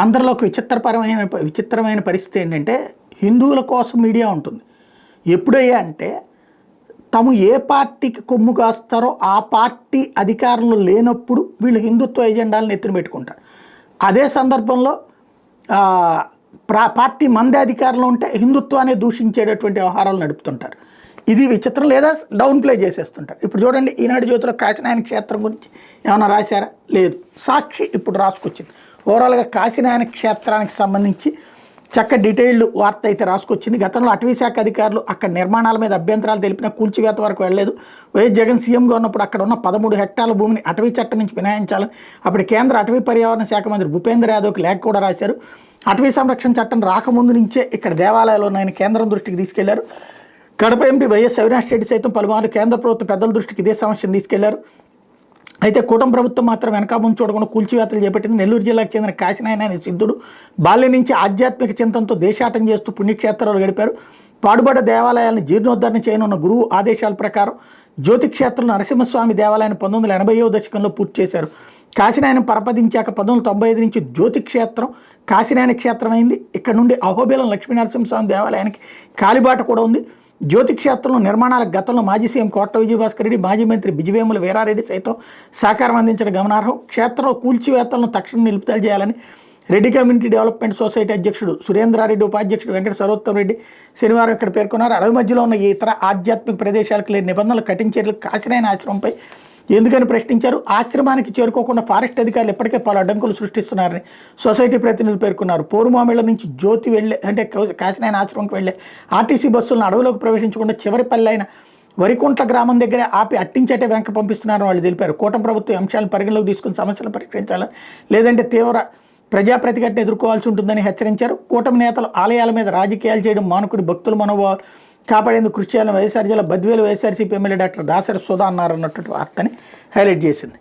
ఆంధ్రలో ఒక విచిత్రమైన పరిస్థితి ఏంటంటే హిందువుల కోసం మీడియా ఉంటుంది. ఎప్పుడయ్యా అంటే తాము ఏ పార్టీకి కొమ్ము కాస్తారో ఆ పార్టీ అధికారంలో లేనప్పుడు వీళ్ళు హిందుత్వ ఎజెండాలను ఎత్తున పెట్టుకుంటారు. అదే సందర్భంలో పార్టీ మంది అధికారంలో ఉంటే హిందుత్వాన్ని దూషించేటటువంటి వ్యవహారాలు నడుపుతుంటారు. ఇది విచిత్రం, లేదా డౌన్ ప్లే చేసేస్తుంటారు. ఇప్పుడు చూడండి, ఈనాడు జ్యోతిలో కాశీనాయన క్షేత్రం గురించి ఏమైనా రాశారా? లేదు. సాక్షి ఇప్పుడు రాసుకొచ్చింది. ఓవరాల్గా కాశీనాయన క్షేత్రానికి సంబంధించి చక్క డీటెయిల్డ్ వార్త అయితే రాసుకొచ్చింది. గతంలో అటవీశాఖ అధికారులు అక్కడ నిర్మాణాల మీద అభ్యంతరాలు తెలిపిన కూల్చివేత వరకు వెళ్ళలేదు. వైఎస్ జగన్ సీఎంగా ఉన్నప్పుడు అక్కడ ఉన్న 13 హెక్టార్ల భూమిని అటవీ చట్టం నుంచి మినహాయించాలని అప్పుడు కేంద్ర అటవీ పర్యావరణ శాఖ మంత్రి భూపేంద్ర యాదవ్కి లేఖ కూడా రాశారు. అటవీ సంరక్షణ చట్టం రాకముందు నుంచే ఇక్కడ దేవాలయాలు ఉన్నాయని కేంద్రం దృష్టికి తీసుకెళ్లారు. కడప ఎంపీ వైఎస్ అవినాష్ రెడ్డి సైతం పలుమార్లు కేంద్ర ప్రభుత్వ పెద్దల దృష్టికి ఇదే సమస్యను తీసుకెళ్లారు. అయితే కూటమి ప్రభుత్వం మాత్రం వెనక ముందు చూడకుండా కూల్చివేతలు చేపట్టింది. నెల్లూరు జిల్లాకు చెందిన కాశీనాయన అనే సిద్ధుడు బాల్యం నుంచి ఆధ్యాత్మిక చింతనతో దేశాటం చేస్తూ పుణ్యక్షేత్రాలు గడిపారు. పాడుబడ్డ దేవాలయాలను జీర్ణోద్ధరణ చేయనున్న గురువు ఆదేశాల ప్రకారం జ్యోతిక్షేత్రం నరసింహస్వామి దేవాలయాన్ని 1980వ దశకంలో పూర్తి చేశారు. కాశీనాయన పరపదించాక 1995 నుంచి జ్యోతిక్షేత్రం కాశీనాయన క్షేత్రం అయింది. ఇక్కడ నుండి అహోబిలం లక్ష్మీనరసింహస్వామి దేవాలయానికి కాలిబాట కూడా ఉంది. జ్యోతిక్షేత్రంలో నిర్మాణాలకు గతంలో మాజీ సీఎం కోట్ల విజయభాస్కర్ రెడ్డి, మాజీ మంత్రి బిజివేముల వీరారెడ్డి సైతం సహకారం అందించడం గమనార్హం. క్షేత్రంలో కూల్చివేతలను తక్షణం నిలుపుదల చేయాలని రెడ్డి కమ్యూనిటీ డెవలప్మెంట్ సొసైటీ అధ్యక్షుడు సురేంద్రారెడ్డి, ఉపాధ్యక్షుడు వెంకట సర్వోత్తమ రెడ్డి శనివారం ఇక్కడ పేర్కొన్నారు. అడవి మధ్యలో ఉన్న ఇతర ఆధ్యాత్మిక ప్రదేశాలకు లేని నిబంధనలు కఠించేందుకు కాశీనాయన ఆశ్రమంపై ఎందుకని ప్రశ్నించారు. ఆశ్రమానికి చేరుకోకుండా ఫారెస్ట్ అధికారులు ఇప్పటికే పలు అడ్డంకులు సృష్టిస్తున్నారని సొసైటీ ప్రతినిధులు పేర్కొన్నారు. పోరుమామిళ్ళ నుంచి జ్యోతి వెళ్ళే కాశీనాయన ఆశ్రమంకి వెళ్ళే ఆర్టీసీ బస్సులను అడవిలోకి ప్రవేశించకుండా చివరి పల్లె అయిన వరికుంట్ల గ్రామం దగ్గరే ఆపి అట్టించేటే వెనక పంపిస్తున్నారని వాళ్ళు తెలిపారు. కూటమి ప్రభుత్వం అంశాలను పరిగణలోకి తీసుకుని సమస్యలను పరిష్కరించాలని, లేదంటే తీవ్ర ప్రజా ప్రతిఘటన ఎదుర్కోవాల్సి ఉంటుందని హెచ్చరించారు. కూటమి నేతలు ఆలయాల మీద రాజకీయాలు చేయడం మానుకుని భక్తుల మనోభావాలు కాపాడేందుకు కృషి చేయాలని వైఎస్ఆర్ జిల్లా బద్వేలు వైఎస్ఆర్సీపీ ఎమ్మెల్యే డాక్టర్ దాసరి సుధా అన్నారన్నటువంటి వార్తని హైలైట్ చేసింది.